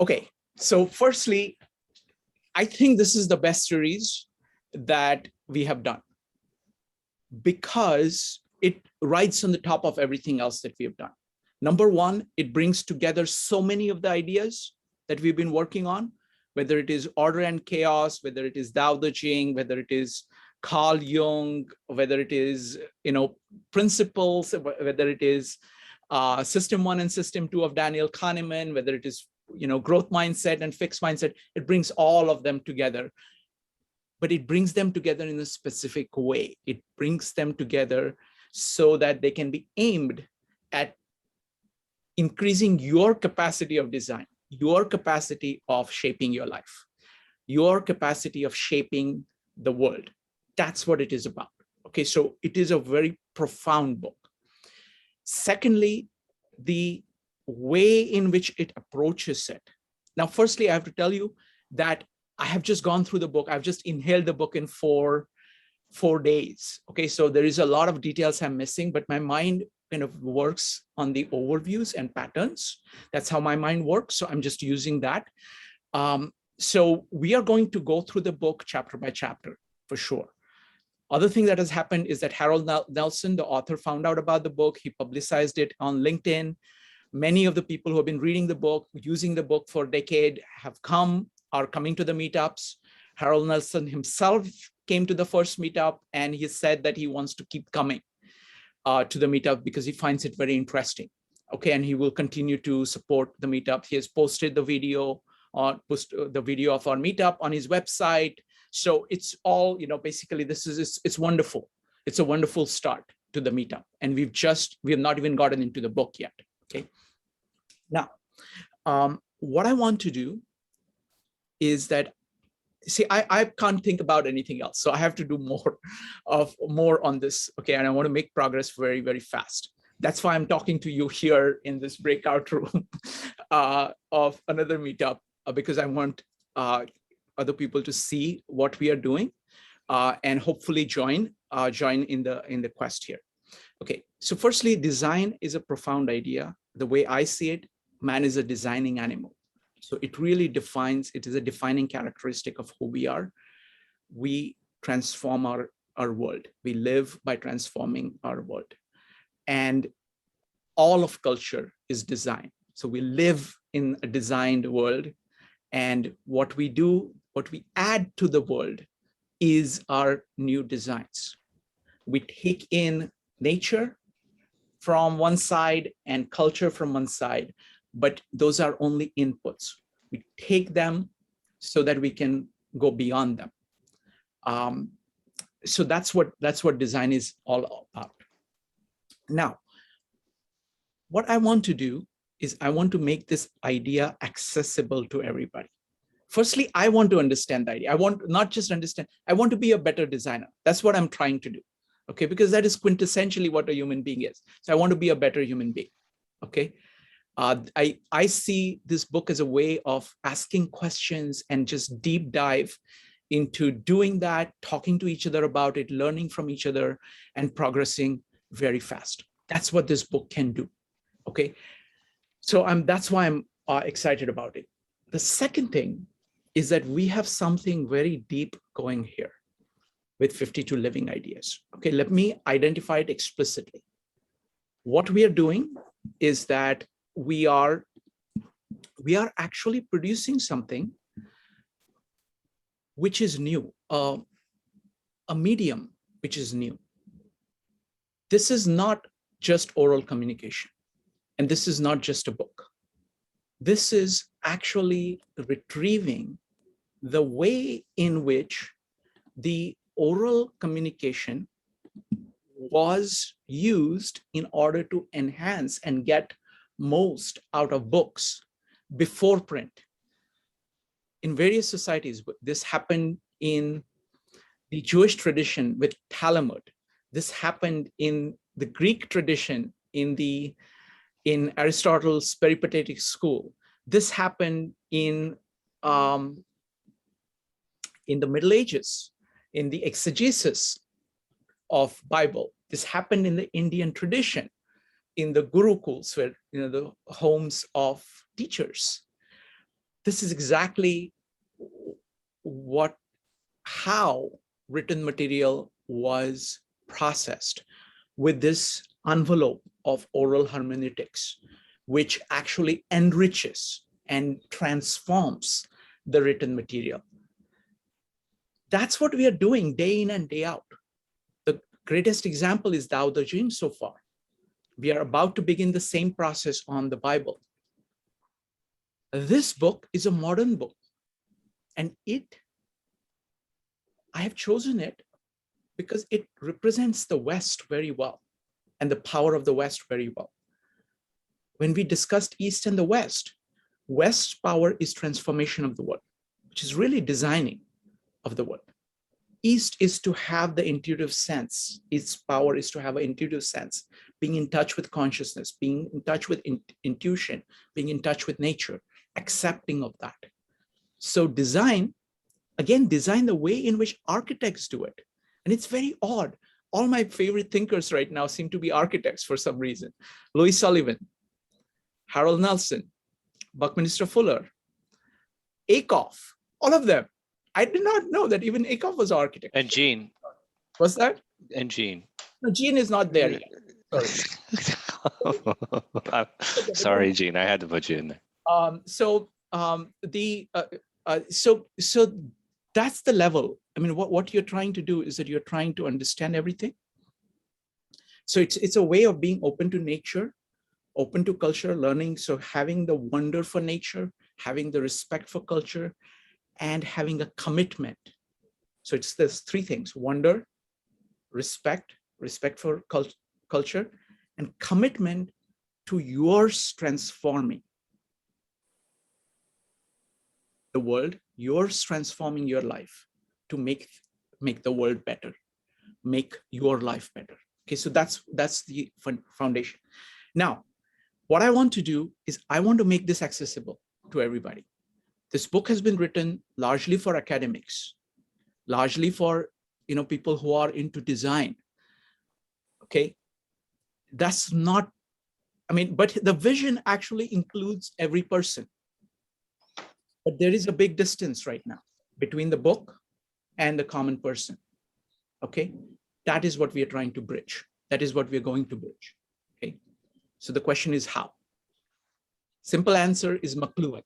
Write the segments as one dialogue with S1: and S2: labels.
S1: Okay, so firstly, I think this is the best series that we have done because it rides on the top of everything else that we have done. Number one, it brings together so many of the ideas that we've been working on, whether it is order and chaos, whether it is Tao Te Ching, whether it is Carl Jung, whether it is, principles, whether it is System 1 and System 2 of Daniel Kahneman, whether it is, growth mindset and fixed mindset. It brings all of them together, but it brings them together in a specific way. It brings them together so that they can be aimed at increasing your capacity of design, your capacity of shaping your life, your capacity of shaping the world. That's what it is about. Okay, so it is a very profound book. Secondly, the way in which it approaches it. Now, firstly, I have to tell you that I have just gone through the book. I've just inhaled the book in four days. Okay, so there is a lot of details I'm missing, but my mind kind of works on the overviews and patterns. That's how my mind works. So I'm just using that. So we are going to go through the book chapter by chapter for sure. Other thing that has happened is that Harold Nelson, the author, found out about the book. He publicized it on LinkedIn. Many of the people who have been reading the book, using the book for a decade, are coming to the meetups. Harold Nelson himself came to the first meetup, and he said that he wants to keep coming to the meetup because he finds it very interesting. Okay, and he will continue to support the meetup. He has posted the video of our meetup on his website. So it's all, basically it's wonderful. It's a wonderful start to the meetup. And we have not even gotten into the book yet. Okay. Now, what I want to do is that, see, I can't think about anything else. So I have to do more on this. Okay. And I want to make progress very, very fast. That's why I'm talking to you here in this breakout room of another meetup, because I want other people to see what we are doing and hopefully join in the quest here. Okay, so firstly, design is a profound idea. The way I see it, man is a designing animal. So it really it is a defining characteristic of who we are. We transform our world. We live by transforming our world. And all of culture is design. So we live in a designed world. And what we do, what we add to the world is our new designs. We take in nature from one side and culture from one side, but those are only inputs. We take them so that we can go beyond them. So that's what design is all about. Now, what I want to do is I want to make this idea accessible to everybody. Firstly, I want to understand the idea. I want not just understand, I want to be a better designer. That's what I'm trying to do. Okay, because that is quintessentially what a human being is. So I want to be a better human being. Okay. I see this book as a way of asking questions and just deep dive into doing that, talking to each other about it, learning from each other, and progressing very fast. That's what this book can do. Okay. So that's why I'm excited about it. The second thing is that we have something very deep going here with 52 living ideas. Okay, let me identify it explicitly. What we are doing is that we are actually producing something which is new, a medium which is new. This is not just oral communication, and this is not just a book. This is actually retrieving the way in which the oral communication was used in order to enhance and get most out of books before print. In various societies, this happened in the Jewish tradition with Talmud. This happened in the Greek tradition in Aristotle's Peripatetic school. This happened in the Middle Ages, in the exegesis of Bible. This happened in the Indian tradition, in the gurukuls, where the homes of teachers. this is exactly how written material was processed with this envelope of oral hermeneutics, which actually enriches and transforms the written material. That's what we are doing day in and day out. The greatest example is Tao Te Ching so far. We are about to begin the same process on the Bible. This book is a modern book, and I have chosen it because it represents the West very well and the power of the West very well. When we discussed East and the West, West's power is transformation of the world, which is really designing of the world. East is to have the intuitive sense. Its power is to have an intuitive sense, being in touch with consciousness, being in touch with intuition, being in touch with nature, accepting of that. So design, again, design the way in which architects do it. And it's very odd. All my favorite thinkers right now seem to be architects for some reason. Louis Sullivan, Harold Nelson, Buckminster Fuller, Akoff, all of them. I did not know that even Akoff was an architect.
S2: And Gene.
S1: What's that?
S2: And Gene.
S1: No, Gene is not there yet. Sorry.
S2: Sorry, Gene. I had to put you in there.
S1: So that's the level. I mean, what you're trying to do is that you're trying to understand everything. So it's a way of being open to nature, open to culture, learning. So having the wonder for nature, having the respect for culture, and having a commitment. So it's these three things: wonder, respect for culture, and commitment to yours transforming the world, yours transforming your life to make the world better, make your life better. Okay, so that's the foundation. Now, what I want to do is I want to make this accessible to everybody. This book has been written largely for academics, largely for people who are into design. Okay, that's not, but the vision actually includes every person. But there is a big distance right now between the book and the common person. Okay, that is what we are trying to bridge. That is what we are going to bridge. Okay, so the question is how. Simple answer is McLuhan.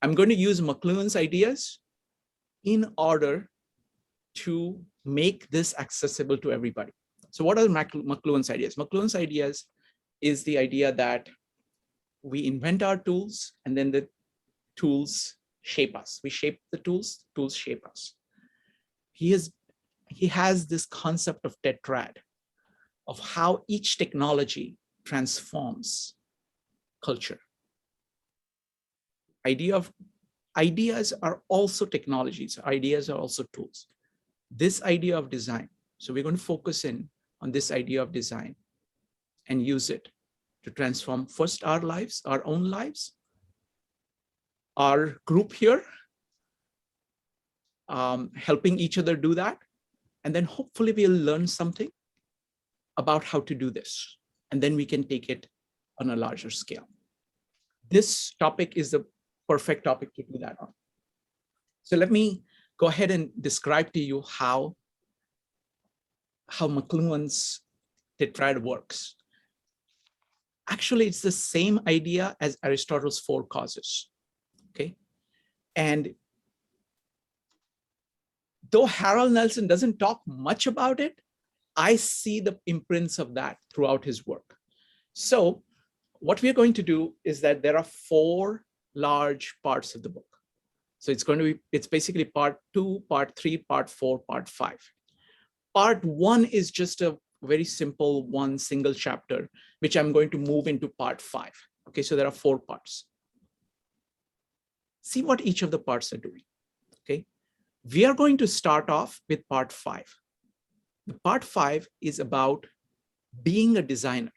S1: I'm going to use McLuhan's ideas in order to make this accessible to everybody. So what are McLuhan's ideas? McLuhan's ideas is the idea that we invent our tools and then the tools shape us. We shape the tools shape us. He has this concept of tetrad, of how each technology transforms culture. Ideas are also technologies. Ideas are also tools. This idea of design. So we're going to focus in on this idea of design and use it to transform first our lives, our own lives, our group here, helping each other do that. And then hopefully we'll learn something about how to do this. And then we can take it on a larger scale. This topic is the perfect topic to do that on. So let me go ahead and describe to you how McLuhan's tetrad works. Actually, it's the same idea as Aristotle's four causes. Okay. And though Harold Nelson doesn't talk much about it, I see the imprints of that throughout his work. So what we're going to do is that there are four large parts of the book. So it's basically part 2, part 3, part 4, part 5. Part 1 is just a very simple one single chapter, which I'm going to move into part 5. Okay, so there are 4 parts. See what each of the parts are doing. Okay, we are going to start off with part 5. The part 5 is about being a designer.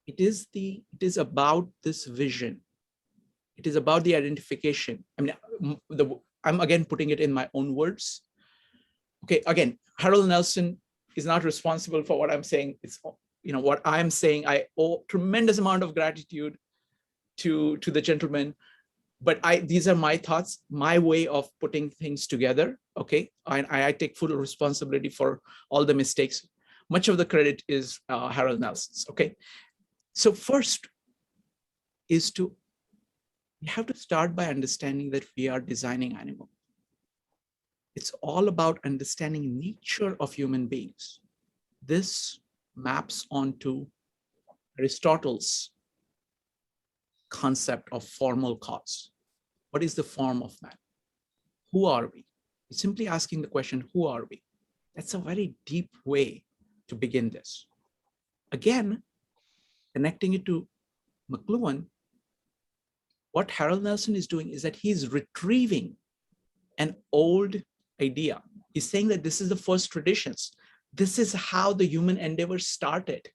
S1: It is about this vision. It is about the identification. I'm again putting it in my own words. Okay, again, Harold Nelson is not responsible for what I'm saying. It's what I'm saying. I owe tremendous amount of gratitude to the gentleman. but these are my thoughts, my way of putting things together. Okay, I take full responsibility for all the mistakes. Much of the credit is Harold Nelson's. Okay, so first is we have to start by understanding that we are designing animals. It's all about understanding nature of human beings. This maps onto Aristotle's concept of formal cause. What is the form of man? Who are we? It's simply asking the question, who are we? That's a very deep way to begin this. Again, connecting it to McLuhan, what Harold Nelson is doing is that he's retrieving an old idea. He's saying that this is the first traditions. This is how the human endeavor started.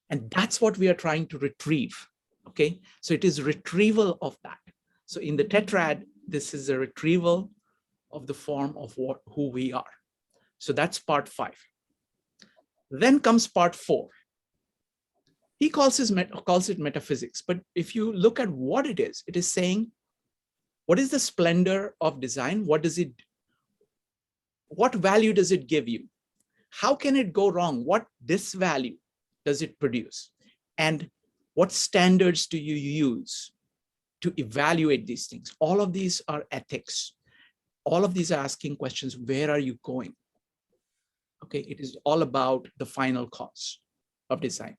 S1: And that's what we are trying to retrieve. Okay, so it is retrieval of that. So in the tetrad, this is a retrieval of the form of who we are. So that's part 5. Then comes part 4. He calls it metaphysics, but if you look at what it is saying, what is the splendor of design? What value does it give you? How can it go wrong? What disvalue does it produce? And what standards do you use to evaluate these things? All of these are ethics. All of these are asking questions, where are you going? Okay, it is all about the final cause of design.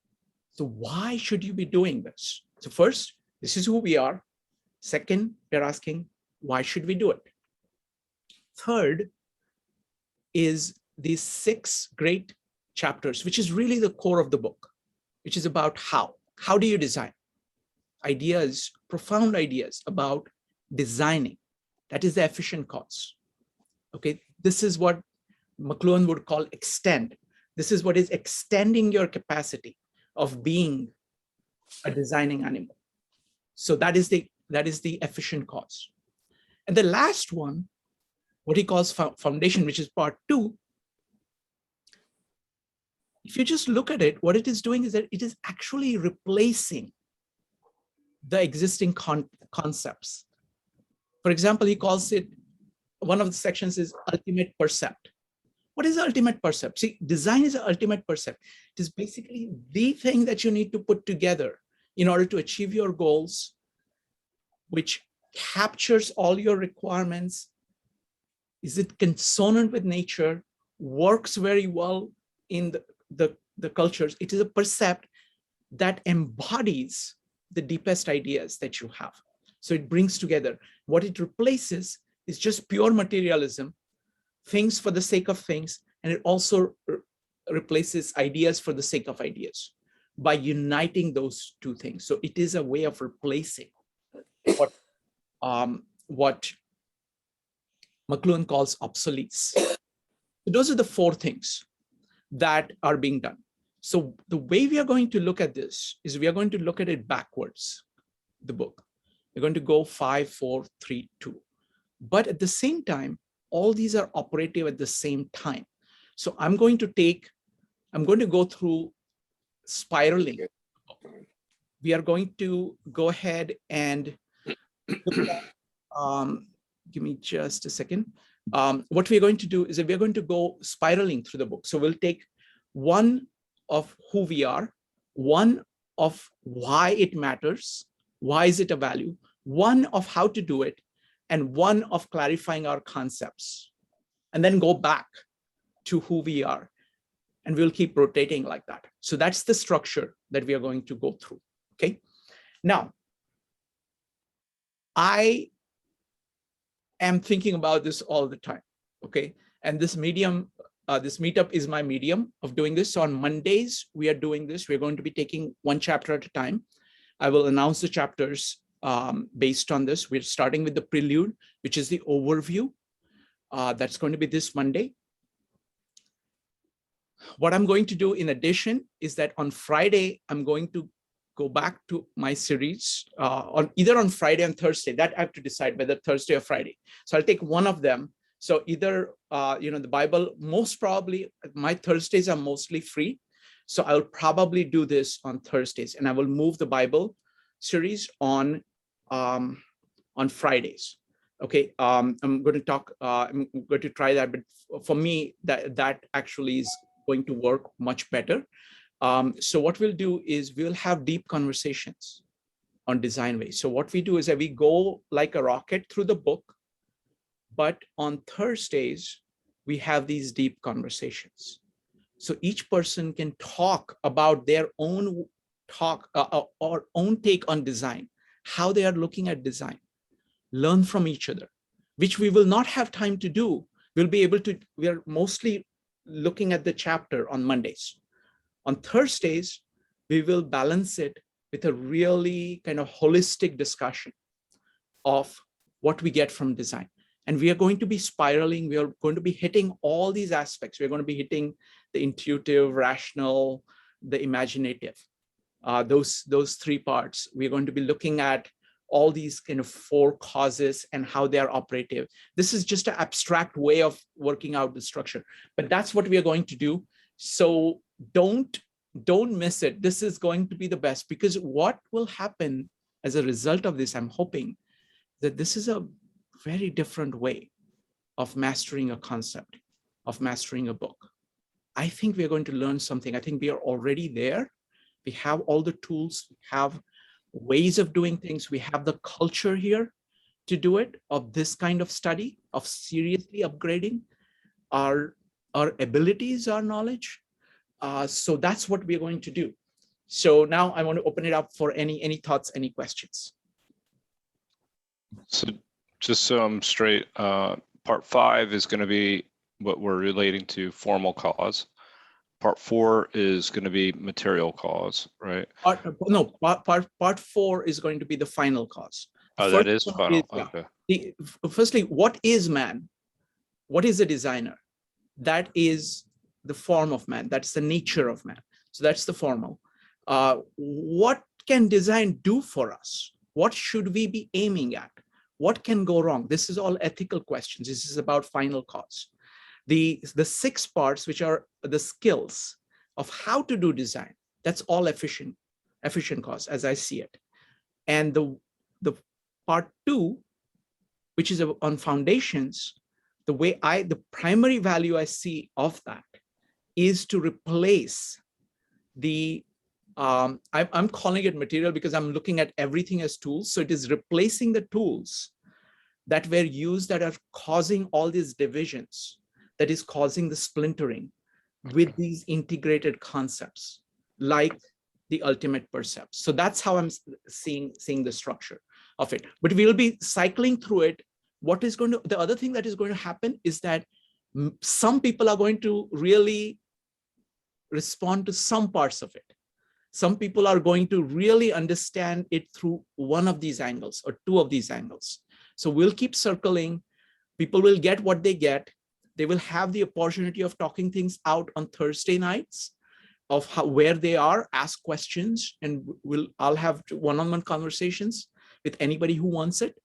S1: So why should you be doing this? So first, this is who we are. Second, we're asking, why should we do it? Third is these 6 great chapters, which is really the core of the book, which is about how. How do you design? Ideas, profound ideas about designing. That is the efficient cause. Okay, this is what McLuhan would call extend. This is what is extending your capacity of being a designing animal. So that is the efficient cause. And the last one, what he calls foundation, which is part 2. If you just look at it, what it is doing is that it is actually replacing the existing concepts. For example, he calls it, one of the sections is ultimate percept. What is the ultimate percept? See, design is an ultimate percept. It is basically the thing that you need to put together in order to achieve your goals, which captures all your requirements. Is it consonant with nature? Works very well in the cultures. It is a percept that embodies the deepest ideas that you have. So it brings together. What it replaces is just pure materialism, things for the sake of things, and it also replaces ideas for the sake of ideas by uniting those two things. So it is a way of replacing what McLuhan calls obsoletes. So those are the 4 things that are being done. So the way we are going to look at this is we are going to look at it backwards, the book. We're going to go 5, 4, 3, 2. But at the same time, all these are operative at the same time. So I'm going to go through spiraling. We are going to go ahead and give me just a second. What we're going to do is that we're going to go spiraling through the book. So we'll take one of who we are, one of why it matters, why is it a value, one of how to do it, and one of clarifying our concepts, and then go back to who we are. And we'll keep rotating like that. So that's the structure that we are going to go through, okay? Now, I am thinking about this all the time, okay? And this medium, this meetup is my medium of doing this. So on Mondays, we are doing this. We're going to be taking 1 chapter at a time. I will announce the chapters based on this. We're starting with the prelude, which is the overview. That's going to be this Monday. What I'm going to do in addition is that on Friday, I'm going to go back to my series on either on Friday and Thursday. That I have to decide whether Thursday or Friday. So I'll take one of them. So either, the Bible, most probably my Thursdays are mostly free. So I'll probably do this on Thursdays, and I will move the Bible series on on Fridays. Okay, I'm going to talk, I'm going to try that, but for me, that actually is going to work much better. So what we'll do is we'll have deep conversations on design ways. So what we do is that we go like a rocket through the book, but on Thursdays, we have these deep conversations. So each person can talk about their own or own take on design, how they are looking at design, learn from each other, which we will not have time to do. We'll be able to, we are mostly looking at the chapter on Mondays. On Thursdays, we will balance it with a really kind of holistic discussion of what we get from design. And we are going to be spiraling. We are going to be hitting all these aspects. We're going to be hitting the intuitive, rational, the imaginative, those three parts. We're going to be looking at all these kind of four causes and how they are operative. This is just an abstract way of working out the structure, but that's what we are going to do. So don't miss it. This is going to be the best, because what will happen as a result of this, I'm hoping that this is a very different way of mastering a concept, of mastering a book. I think we are going to learn something. I think we are already there. We have all the tools, we have ways of doing things. We have the culture here to do it, of this kind of study, of seriously upgrading our abilities, our knowledge. So that's what we're going to do. So now I want to open it up for any thoughts, any questions.
S2: So just so I'm straight, part 5 is going to be what we're relating to formal cause. Part 4 is going to be material cause, right?
S1: Part 4 is going to be the final cause.
S2: Oh, that is final. Okay.
S1: Firstly, what is man? What is a designer? That is the form of man. That's the nature of man. So that's the formal. What can design do for us? What should we be aiming at? What can go wrong? This is all ethical questions. This is about final cause. The 6 parts, which are the skills of how to do design, that's all efficient cause as I see it. And the part 2, which is on foundations, the primary value I see of that is to replace the, I'm calling it material because I'm looking at everything as tools. So it is replacing the tools that were used that are causing all these divisions, that is causing the splintering, with these integrated concepts like the ultimate percept. So that's how I'm seeing the structure of it. But we'll be cycling through it. The other thing that is going to happen is that some people are going to really respond to some parts of it. Some people are going to really understand it through one of these angles or 2 of these angles. So we'll keep circling. People will get what they get. They will have the opportunity of talking things out on Thursday nights, of where they are, ask questions, and I'll have one-on-one conversations with anybody who wants it.